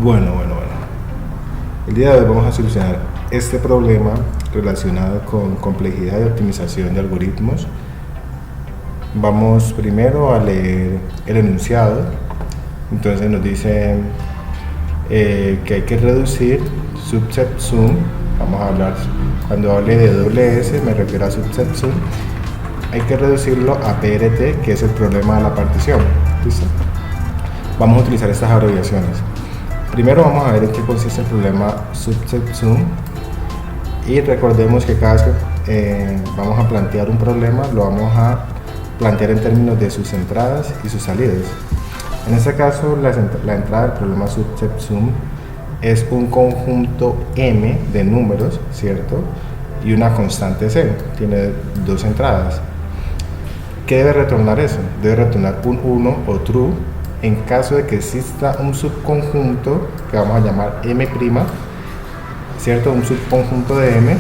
Bueno. El día de hoy vamos a solucionar este problema relacionado con complejidad y optimización de algoritmos. Vamos primero a leer el enunciado. Entonces nos dice que hay que reducir subset sum. Vamos a hablar, cuando hable de doble S me refiero a subset sum. Hay que reducirlo a PRT, que es el problema de la partición. ¿Listo? Vamos a utilizar estas abreviaciones. Primero vamos a ver en qué consiste el problema subset sum, y recordemos que cada vez que vamos a plantear un problema lo vamos a plantear en términos de sus entradas y sus salidas. En este caso la entrada del problema subset sum es un conjunto M de números, ¿cierto? Y una constante C, tiene dos entradas. ¿Qué debe retornar eso? Debe retornar un 1 o true en caso de que exista un subconjunto que vamos a llamar M', ¿cierto? Un subconjunto de M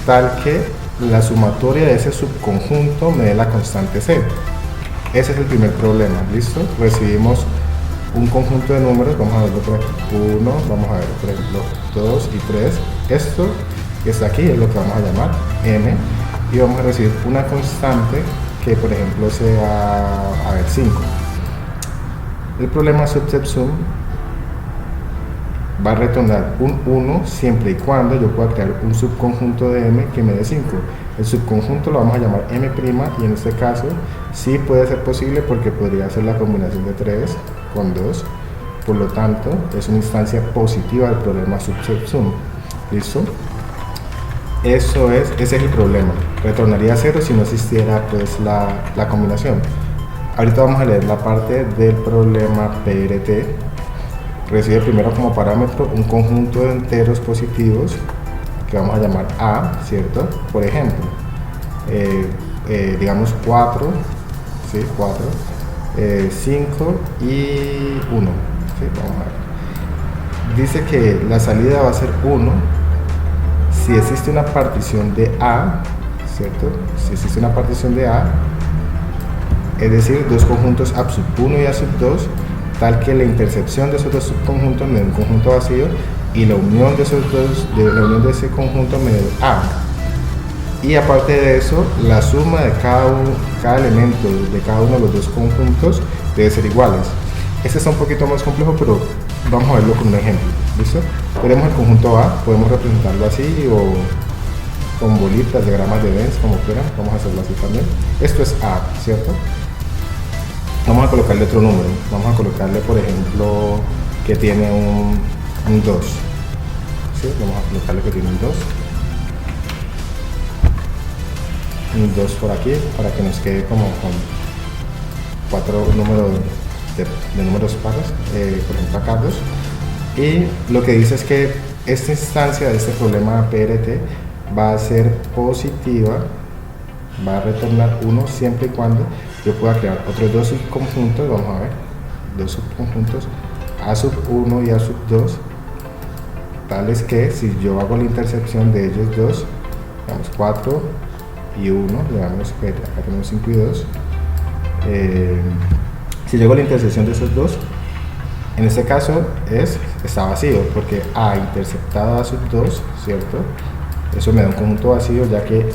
tal que la sumatoria de ese subconjunto me dé la constante C. Ese es el primer problema, ¿listo? Recibimos un conjunto de números, vamos a verlo por aquí, 1, vamos a ver por ejemplo 2 y 3. Esto que está aquí es lo que vamos a llamar M, y vamos a recibir una constante que por ejemplo sea, 5. El problema subset sum va a retornar un 1 siempre y cuando yo pueda crear un subconjunto de M que me dé 5. El subconjunto lo vamos a llamar M', y en este caso sí puede ser posible porque podría ser la combinación de 3 con 2. Por lo tanto, es una instancia positiva del problema subset sum. ¿Listo? Ese es el problema. Retornaría 0 si no existiera pues la combinación. Ahorita vamos a leer la parte del problema PRT. Recibe primero como parámetro un conjunto de enteros positivos que vamos a llamar A, ¿cierto? Por ejemplo, digamos 4, ¿sí? 4, 5 y 1, ¿sí? Vamos a ver. Dice que la salida va a ser 1 si existe una partición de A, ¿cierto? Si existe una partición de A, es decir, dos conjuntos A sub 1 y A sub 2, tal que la intercepción de esos dos subconjuntos me dé un conjunto vacío y la unión de ese conjunto me dé A. Y aparte de eso, la suma de cada elemento de cada uno de los dos conjuntos debe ser iguales. Este está un poquito más complejo, pero vamos a verlo con un ejemplo. ¿Listo? Tenemos el conjunto A, podemos representarlo así o con bolitas, diagramas de Venn, como quieran. Vamos a hacerlo así también. Esto es A, ¿cierto? Vamos a colocarle otro número. Vamos a colocarle, por ejemplo, que tiene un 2. ¿Sí? Vamos a colocarle que tiene un 2. Un 2 por aquí, para que nos quede como con 4 números de números pares. Por ejemplo, acá 2. Y lo que dice es que esta instancia de este problema PRT va a ser positiva, va a retornar 1 siempre y cuando yo pueda crear otros dos subconjuntos. Vamos a ver, dos subconjuntos A sub 1 y A sub 2, tales que si yo hago la intercepción de ellos dos, digamos 4 y 1, digamos que acá tenemos 5 y 2, si yo hago la intersección de esos dos, en este caso está vacío, porque A interceptado A sub 2, ¿cierto? Eso me da un conjunto vacío, ya que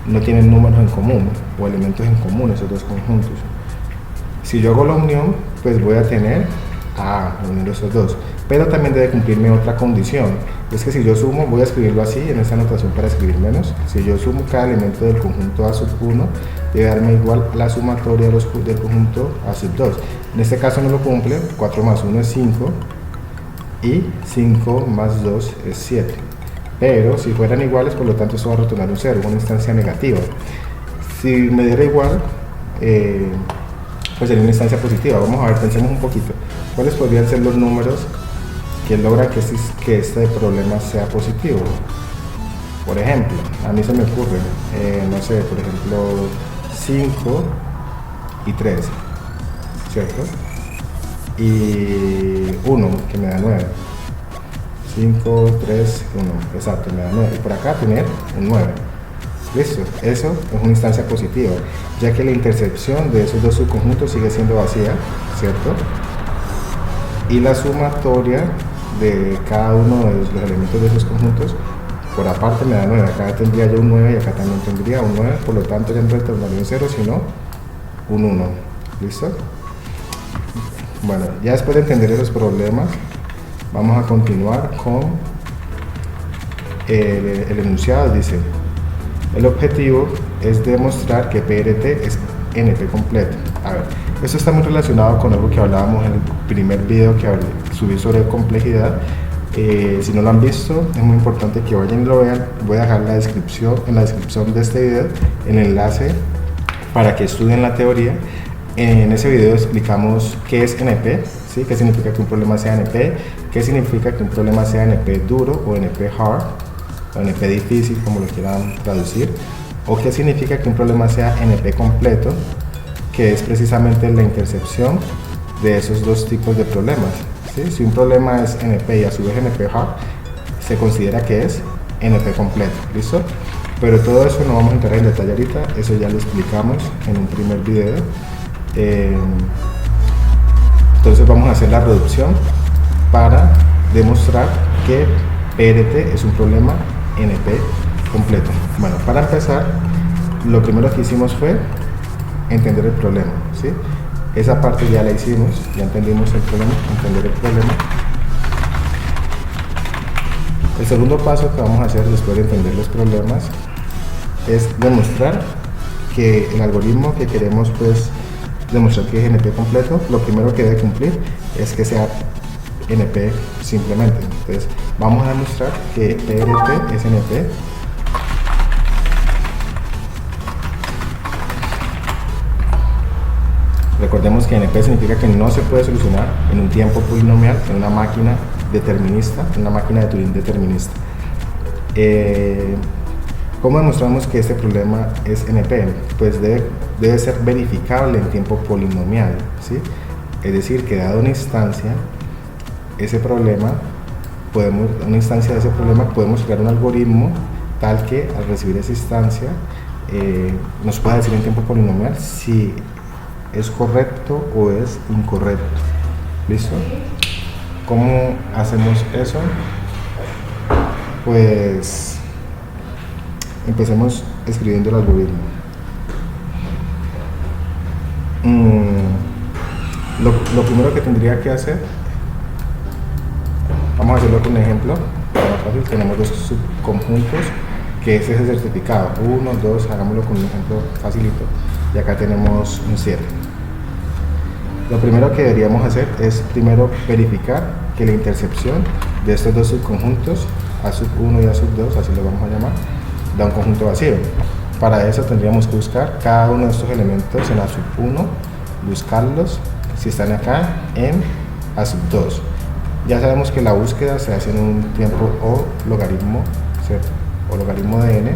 no tienen números en común o elementos en común esos dos conjuntos. Si yo hago la unión, pues voy a tener A uniendo esos dos, pero también debe cumplirme otra condición. Es que si yo sumo, voy a escribirlo así en esta anotación para escribir menos. Si yo sumo cada elemento del conjunto A sub 1, debe darme igual la sumatoria del conjunto A sub 2. En este caso no lo cumple. 4 más 1 es 5 y 5 más 2 es 7. Pero si fueran iguales, por lo tanto esto va a retornar un 0, una instancia negativa. Si me diera igual, pues sería una instancia positiva. Vamos a ver, pensemos un poquito. ¿Cuáles podrían ser los números que logran que este problema sea positivo? Por ejemplo, a mí se me ocurre, no sé, por ejemplo, 5 y 3, ¿cierto? Y 1, que me da 9. 5, 3, 1, exacto, me da 9. Y por acá tener un 9. Listo, eso es una instancia positiva, ya que la intercepción de esos dos subconjuntos sigue siendo vacía, ¿cierto? y la sumatoria de cada uno de los elementos de esos conjuntos por aparte me da 9. Acá tendría yo un 9 y acá también tendría un 9, por lo tanto ya no retornaría un 0 sino un 1. ¿Listo? Bueno, ya después de entender esos problemas vamos a continuar con el enunciado. Dice: el objetivo es demostrar que PRT es NP completo. A ver, esto está muy relacionado con algo que hablábamos en el primer video que subí sobre complejidad. Si no lo han visto, es muy importante que vayan y lo vean. Voy a dejar en la descripción de este video el enlace para que estudien la teoría. En ese video explicamos qué es NP, ¿sí? Qué significa que un problema sea NP, qué significa que un problema sea NP duro o NP hard, o NP difícil, como lo quieran traducir, o qué significa que un problema sea NP completo, que es precisamente la intercepción de esos dos tipos de problemas, ¿sí? Si un problema es NP y a su vez NP hard, se considera que es NP completo. ¿Listo? Pero todo eso no vamos a entrar en detalle ahorita, eso ya lo explicamos en un primer video. Entonces vamos a hacer la reducción para demostrar que PRT es un problema NP completo. Bueno, para empezar, lo primero que hicimos fue entender el problema, ¿sí? Esa parte ya la hicimos, ya entendimos el problema, entender el problema. El segundo paso que vamos a hacer después de entender los problemas es demostrar que el algoritmo que queremos demostrar que es NP completo, lo primero que debe cumplir es que sea NP simplemente. Entonces vamos a demostrar que PRT es NP Recordemos que NP significa que no se puede solucionar en un tiempo polinomial en una máquina determinista, en una máquina de Turing determinista. ¿Cómo demostramos que este problema es NP? Pues debe ser verificable en tiempo polinomial, ¿sí? Es decir, que dado una instancia, una instancia de ese problema, podemos crear un algoritmo tal que al recibir esa instancia nos pueda decir en tiempo polinomial si es correcto o es incorrecto. ¿Listo? ¿Cómo hacemos eso? Pues empecemos escribiendo el algoritmo. Lo primero que tendría que hacer, vamos a hacerlo con un ejemplo más fácil. Tenemos dos subconjuntos, que es ese certificado 1, 2, hagámoslo con un ejemplo facilito, y acá tenemos un 7. Lo primero que deberíamos hacer es primero verificar que la intercepción de estos dos subconjuntos, A1 y A2, así lo vamos a llamar, da un conjunto vacío. Para eso tendríamos que buscar cada uno de estos elementos en A1, buscarlos si están acá en A2. Ya sabemos que la búsqueda se hace en un tiempo o logaritmo, ¿cierto? O logaritmo de n.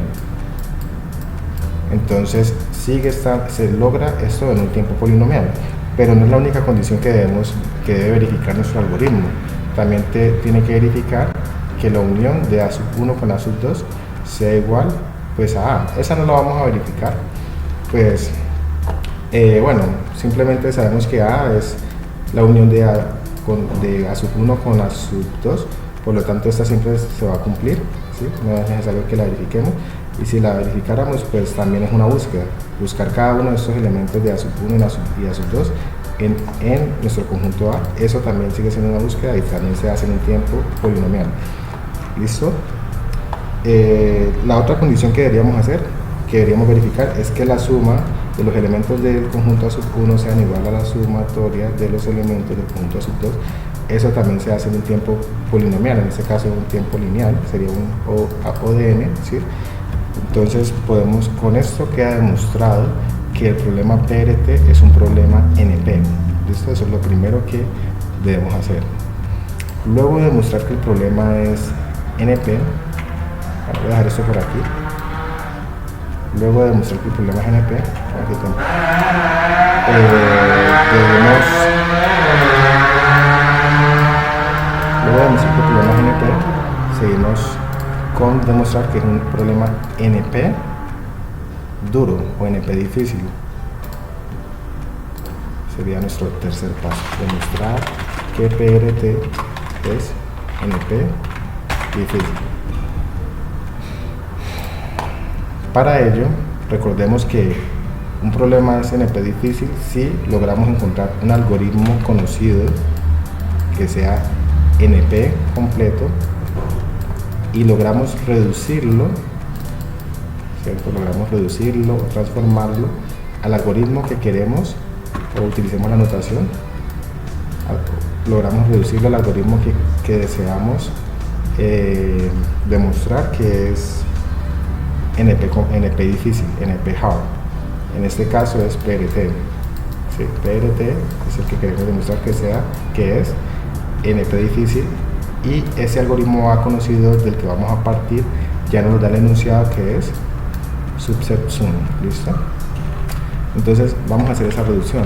Entonces se logra esto en un tiempo polinomial, pero no es la única condición que debe verificar nuestro algoritmo. También tiene que verificar que la unión de A1 con A2 sea igual pues a A. Esa no la vamos a verificar, pues bueno, simplemente sabemos que A es la unión de A1 con A2, por lo tanto esta siempre se va a cumplir, ¿sí? No es necesario que la verifiquemos, y si la verificáramos pues también es una búsqueda, buscar cada uno de estos elementos de A1 y A2 en nuestro conjunto A. Eso también sigue siendo una búsqueda y también se hace en un tiempo polinomial. ¿Listo? La otra condición que deberíamos verificar es que la suma de los elementos del conjunto A1 sean igual a la sumatoria de los elementos del conjunto A2. Eso también se hace en un tiempo polinomial, en este caso un tiempo lineal, sería un O de n, ¿sí? Entonces con esto queda demostrado que el problema PRT es un problema NP. ¿Listo? Eso es lo primero que debemos hacer. Luego de demostrar que el problema es NP, voy a dejar esto por aquí. Luego de demostrar que el problema es NP, aquí tengo, luego de demostrar que el problema es NP, seguimos con demostrar que es un problema NP duro o NP difícil. Sería nuestro tercer paso, demostrar que PRT es NP difícil. Para ello, recordemos que un problema es NP difícil si logramos encontrar un algoritmo conocido que sea NP completo y logramos reducirlo, ¿cierto? Logramos reducirlo o transformarlo al algoritmo que queremos, o utilicemos la notación, logramos reducirlo al algoritmo que deseamos demostrar que es NP difícil, NP hard. En este caso es PRT. ¿Sí? PRT es el que queremos demostrar que es NP difícil, y ese algoritmo A conocido del que vamos a partir ya nos da el enunciado que es subset sum. ¿Listo? Entonces vamos a hacer esa reducción.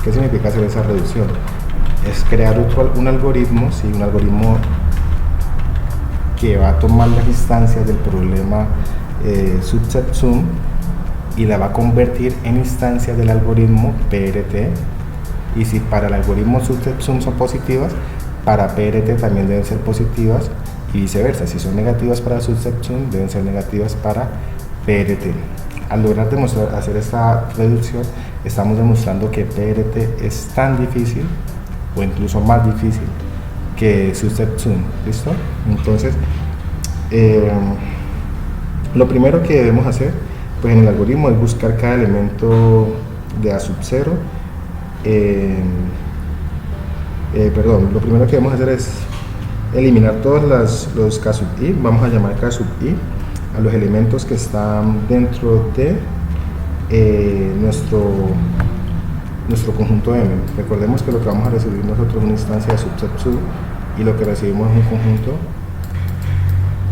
¿Qué significa hacer esa reducción? Es crear un algoritmo, ¿sí? Un algoritmo que va a tomar las instancias del problema subset sum y la va a convertir en instancias del algoritmo PRT, y si para el algoritmo subset sum son positivas, para PRT también deben ser positivas, y viceversa. Si son negativas para subset sum, deben ser negativas para PRT. Al lograr hacer esta reducción, estamos demostrando que PRT es tan difícil o incluso más difícil que subset sum. ¿Listo? Entonces, lo primero que debemos hacer, pues, en el algoritmo es buscar cada elemento de A sub 0. Lo primero que debemos hacer es eliminar todos los K sub i. Vamos a llamar K sub i a los elementos que están dentro de nuestro conjunto M. Recordemos que lo que vamos a recibir nosotros es una instancia de subset sum, y lo que recibimos es un conjunto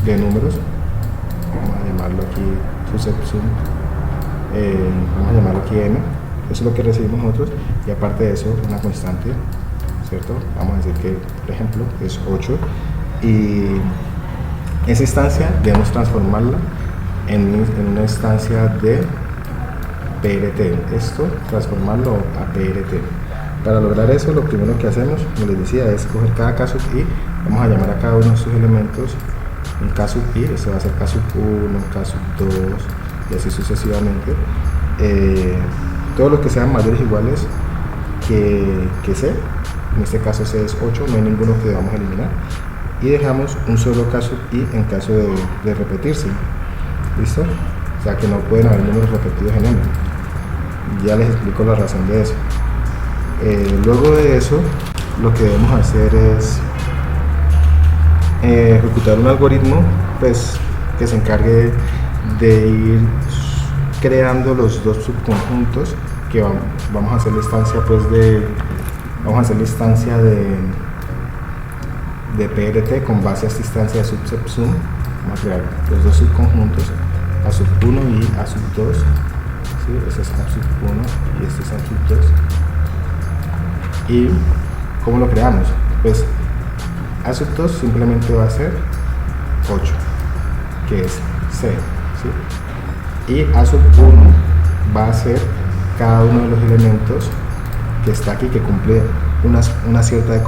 de números. Vamos a llamarlo aquí subset sum, vamos a llamarlo aquí M. Eso es lo que recibimos nosotros, y aparte de eso una constante, ¿cierto? Vamos a decir que, por ejemplo, es 8, y esa instancia debemos transformarla en una instancia de PRT. Esto, transformarlo a PRT. Para lograr eso, lo primero que hacemos, como les decía, es coger cada K sub i. Vamos a llamar a cada uno de estos elementos un K sub i. Este va a ser K sub 1, K sub 2 y así sucesivamente. Todos los que sean mayores o iguales que C. En este caso C es 8, no hay ninguno que debamos eliminar, y dejamos un solo K sub i en caso de repetirse. ¿Listo? O sea que no pueden haber números repetidos en M. Ya les explico la razón de eso. Luego de eso, lo que debemos hacer es ejecutar un algoritmo, pues, que se encargue de ir creando los dos subconjuntos que vamos a hacer la instancia, pues, vamos a hacer la instancia de PRT con base a esta instancia de subset sum. Vamos a crear los dos subconjuntos, A sub 1 y A sub 2. ¿Sí? Este es A sub 1 y este es A sub 2. ¿Y cómo lo creamos? Pues A sub 2 simplemente va a ser 8, que es C. ¿Sí? Y A sub 1 va a ser cada uno de los elementos que está aquí, que cumple unas ciertas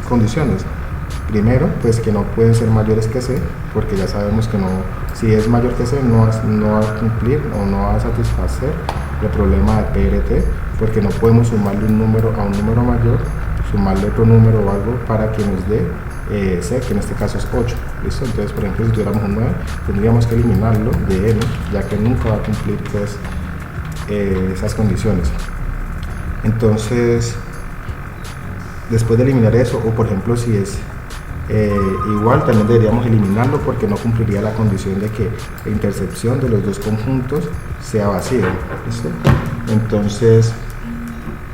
condiciones. Primero, pues que no pueden ser mayores que C, porque ya sabemos que si es mayor que C no va a cumplir o no va a satisfacer el problema de PRT, porque no podemos sumarle un número a un número mayor, sumarle otro número o algo para que nos dé C, que en este caso es 8. ¿Listo? Entonces, por ejemplo, si tuviéramos un 9, tendríamos que eliminarlo de N, ya que nunca va a cumplir, pues, esas condiciones. Entonces, después de eliminar eso, o por ejemplo si es igual, también deberíamos eliminarlo porque no cumpliría la condición de que la intercepción de los dos conjuntos sea vacía. ¿Listo? Entonces,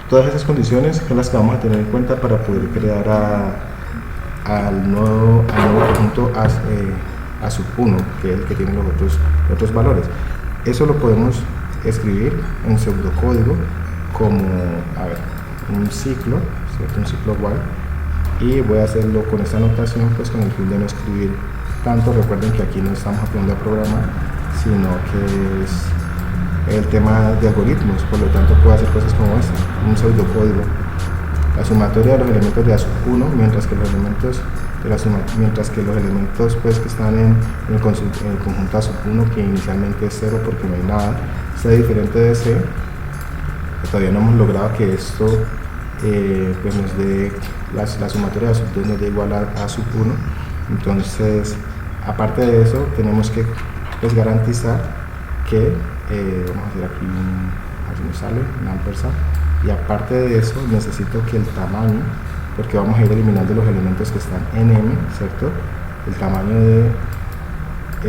todas esas condiciones son las que vamos a tener en cuenta para poder crear al nuevo conjunto A sub 1, que es el que tiene los otros valores. Eso lo podemos escribir en pseudocódigo como, un ciclo, ¿cierto? Un ciclo while, y voy a hacerlo con esta notación, pues, con el fin de no escribir tanto. Recuerden que aquí no estamos aprendiendo a programar, sino que es el tema de algoritmos, por lo tanto puedo hacer cosas como esta, un pseudocódigo la sumatoria de los elementos de A sub 1, mientras que los elementos pues, que están en el conjunto A sub 1, que inicialmente es 0 porque no hay nada, sea diferente de C. Todavía no hemos logrado que esto pues nos dé la sumatoria de A sub 2 nos dé igual a sub 1. Entonces, aparte de eso, tenemos que pues, garantizar que vamos a hacer aquí a ver si nos sale un ampersand, y aparte de eso necesito que el tamaño, porque vamos a ir eliminando los elementos que están en M, ¿cierto? El tamaño de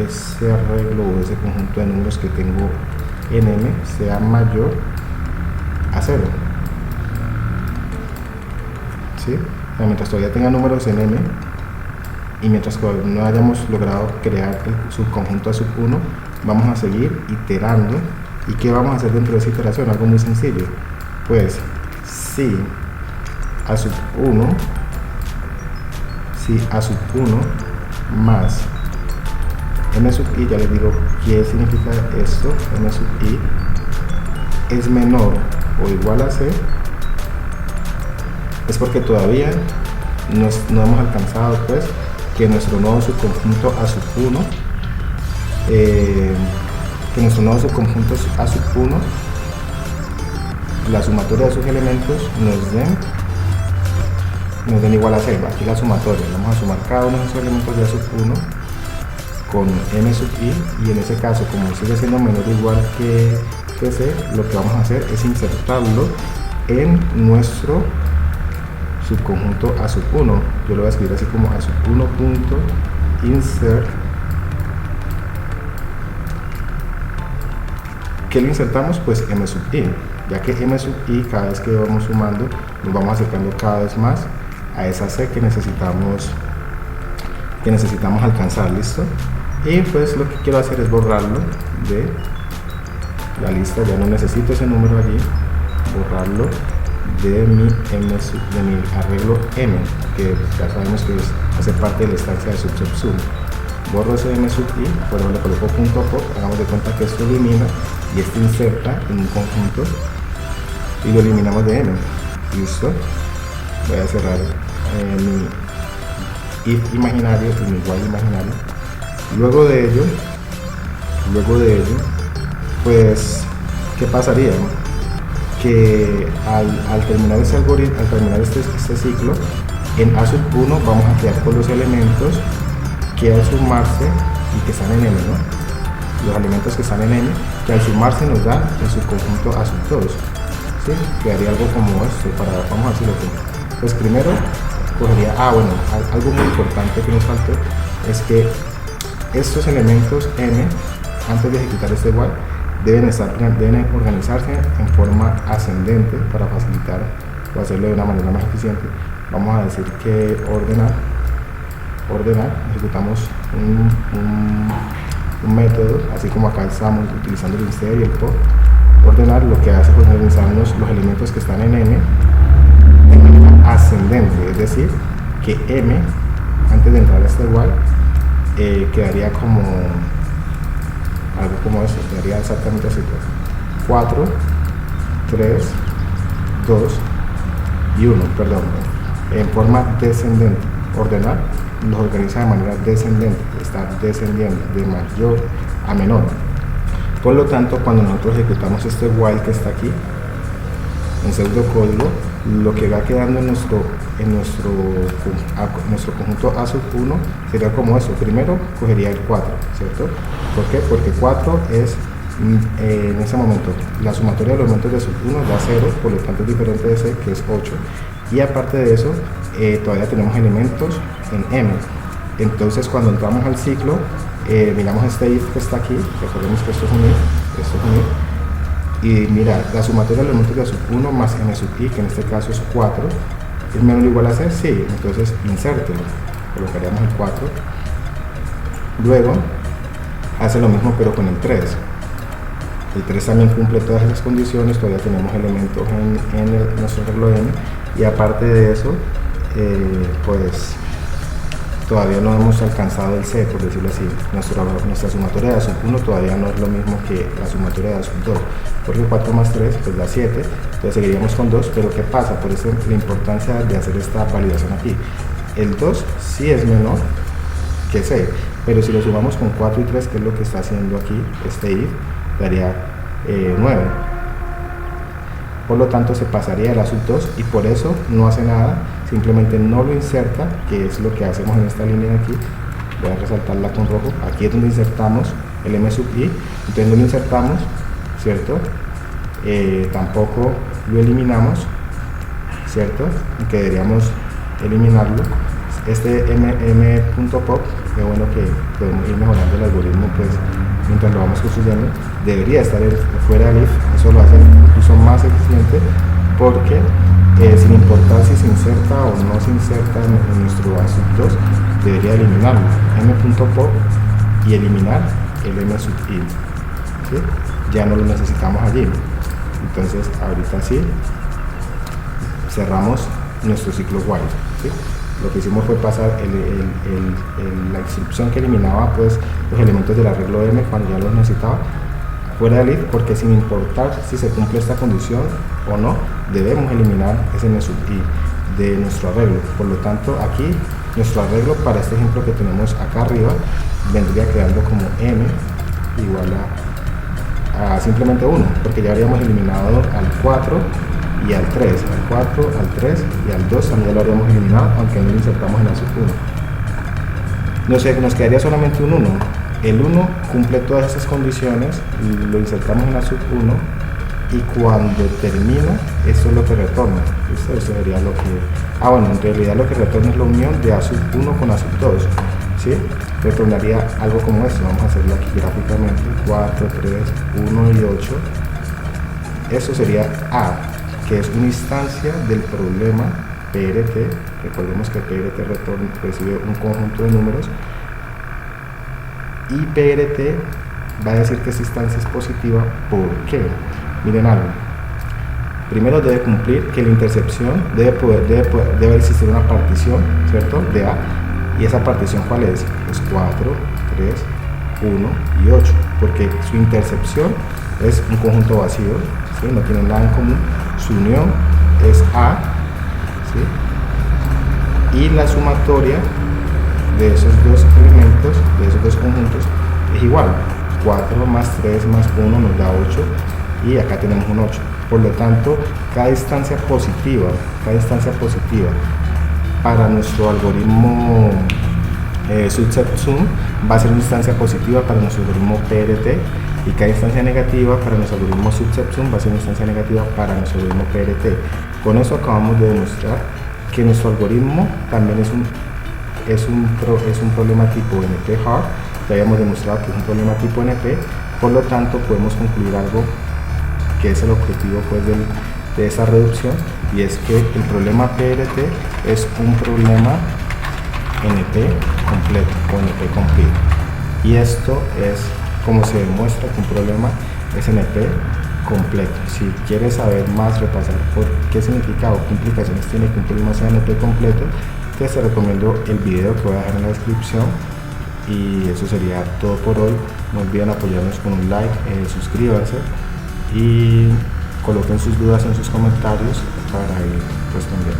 ese arreglo o ese conjunto de números que tengo en M sea mayor a 0, ¿sí? O sea, mientras todavía tenga números en M y mientras no hayamos logrado crear el subconjunto A sub 1, vamos a seguir iterando. ¿Y qué vamos a hacer dentro de esa iteración? Algo muy sencillo. Pues si A sub 1 más M sub i, ya les digo qué significa esto, M sub i es menor o igual a C, es porque todavía no hemos alcanzado pues que nuestro nuevo subconjunto A sub 1 A sub 1, la sumatoria de sus elementos nos den igual a 0. Aquí la sumatoria, vamos a sumar cada uno de esos elementos de A sub 1 con M sub i, y en ese caso, como sigue siendo menor o igual que C, lo que vamos a hacer es insertarlo en nuestro subconjunto A sub 1. Yo lo voy a escribir así como A sub 1.insert. ¿Qué le insertamos? Pues M sub i, ya que M sub i, cada vez que vamos sumando, nos vamos acercando cada vez más a esa C que necesitamos alcanzar. ¿Listo? Y pues lo que quiero hacer es borrarlo de la lista, ya no necesito ese número allí, borrarlo de mi arreglo M, que ya sabemos que hace parte de la instancia de sub-sum. Borro ese M sub i, pero le coloco punto pop, hagamos de cuenta que esto elimina y esto inserta en un conjunto y lo eliminamos de M. Listo. Voy a cerrar mi if imaginario y mi while imaginario. Luego de ello, pues, ¿qué pasaría? Que al terminar ese algoritmo, al terminar este ciclo, en A sub 1 vamos a quedar con los elementos que al sumarse y que están en M, ¿no? Los elementos que están en M, que al sumarse nos dan el subconjunto A sub 2, ¿sí? Quedaría algo como esto, vamos a decirlo como. Pues primero cogería, algo muy importante que nos faltó es que estos elementos M, antes de ejecutar este while, deben organizarse en forma ascendente para facilitar o hacerlo de una manera más eficiente. Vamos a decir que ordenar, ejecutamos un método, así como acá estamos utilizando el insert y el pop. Ordenar lo que hace es organizarnos los elementos que están en M de manera ascendente, es decir, que M, antes de entrar a este while, quedaría como algo como esto, quedaría exactamente así: 4, 3, 2 y 1, perdón, en forma descendente. Ordenar los organiza de manera descendente, está descendiendo de mayor a menor. Por lo tanto, cuando nosotros ejecutamos este while que está aquí en pseudocódigo, lo que va quedando en nuestro conjunto A sub 1 sería como esto. Primero cogería el 4, ¿cierto? ¿Por qué? Porque 4 es en ese momento la sumatoria de los elementos de sub 1 da 0, por lo tanto es diferente de C, que es 8, y aparte de eso todavía tenemos elementos en M. Entonces cuando entramos al ciclo, miramos este if que está aquí, recordemos que esto es un if, y mira, la sumatoria de los elementos de sub 1 más M sub i, que en este caso es 4, ¿es menor o igual a C? Sí, entonces insértelo, colocaríamos el 4. Luego hace lo mismo pero con el 3. El 3 también cumple todas esas condiciones, todavía tenemos elementos en nuestro arreglo M, y aparte de eso, pues todavía no hemos alcanzado el C, por decirlo así. Nuestra sumatoria de A sub 1 todavía no es lo mismo que la sumatoria de A sub 2, porque 4 más 3 pues da 7, entonces seguiríamos con 2, pero ¿qué pasa? Por eso la importancia de hacer esta validación aquí. El 2 sí es menor que C, pero si lo sumamos con 4 y 3, que es lo que está haciendo aquí este if, daría 9. Por lo tanto se pasaría el A sub 2 y por eso no hace nada, simplemente no lo inserta, que es lo que hacemos en esta línea de aquí. Voy a resaltarla con rojo. Aquí es donde insertamos el M sub I, entonces no lo insertamos, ¿cierto? Tampoco lo eliminamos, ¿cierto? Que deberíamos eliminarlo. Este m.pop, que bueno que podemos ir mejorando el algoritmo pues mientras lo vamos construyendo, debería estar fuera del if. Eso lo hace incluso más eficiente, porque sin importar si se inserta o no se inserta en nuestro A sub 2, debería eliminarlo, m.pop, y eliminar el m sub i, ¿sí? Ya no lo necesitamos allí. Entonces ahorita sí cerramos nuestro ciclo while, ¿sí? Lo que hicimos fue pasar la instrucción que eliminaba pues los elementos del arreglo M cuando ya los necesitaba fuera del if, porque sin importar si se cumple esta condición o no, debemos eliminar ese m sub i de nuestro arreglo. Por lo tanto, aquí nuestro arreglo para este ejemplo que tenemos acá arriba vendría quedando como m igual a simplemente 1, porque ya habríamos eliminado al 4 y al 3, al 4, al 3 y al 2 también ya lo habríamos eliminado, aunque no lo insertamos en la sub 1. Nos quedaría solamente un 1. El 1 cumple todas esas condiciones, lo insertamos en la sub 1 y cuando termina, eso es lo que retorna. Eso sería lo que... bueno, en realidad lo que retorna es la unión de A sub 1 con A sub 2, ¿sí? Retornaría algo como esto. Vamos a hacerlo aquí gráficamente: 4, 3, 1 y 8. Eso sería A, que es una instancia del problema PRT. Recordemos que PRT recibe un conjunto de números y PRT va a decir que esta instancia es positiva. ¿Por qué? Miren algo. Primero debe cumplir que la intercepción debe existir una partición, ¿cierto? De A, y esa partición ¿cuál es? Es 4, 3, 1 y 8, porque su intercepción es un conjunto vacío, ¿sí? No tienen nada en común. Su unión es A, ¿sí? Y la sumatoria de esos dos elementos, de esos dos conjuntos, es igual. 4 más 3 más 1 nos da 8 y acá tenemos un 8. Por lo tanto, cada instancia positiva para nuestro algoritmo subset sum va a ser una instancia positiva para nuestro algoritmo PRT, y cada instancia negativa para nuestro algoritmo subset sum va a ser una instancia negativa para nuestro algoritmo PRT. Con eso acabamos de demostrar que nuestro algoritmo también es un problema tipo NP hard. Ya habíamos demostrado que es un problema tipo NP, por lo tanto podemos concluir algo que es el objetivo pues de esa reducción, y es que el problema PRT es un problema NP completo o NP complete, y esto es como se demuestra que un problema es NP completo. Si quieres saber más, repasar por qué significa o qué implicaciones tiene que un problema sea NP completo, te recomiendo el video que voy a dejar en la descripción. Y eso sería todo por hoy. No olviden apoyarnos con un like, suscríbanse y coloquen sus dudas en sus comentarios para ir respondiendo.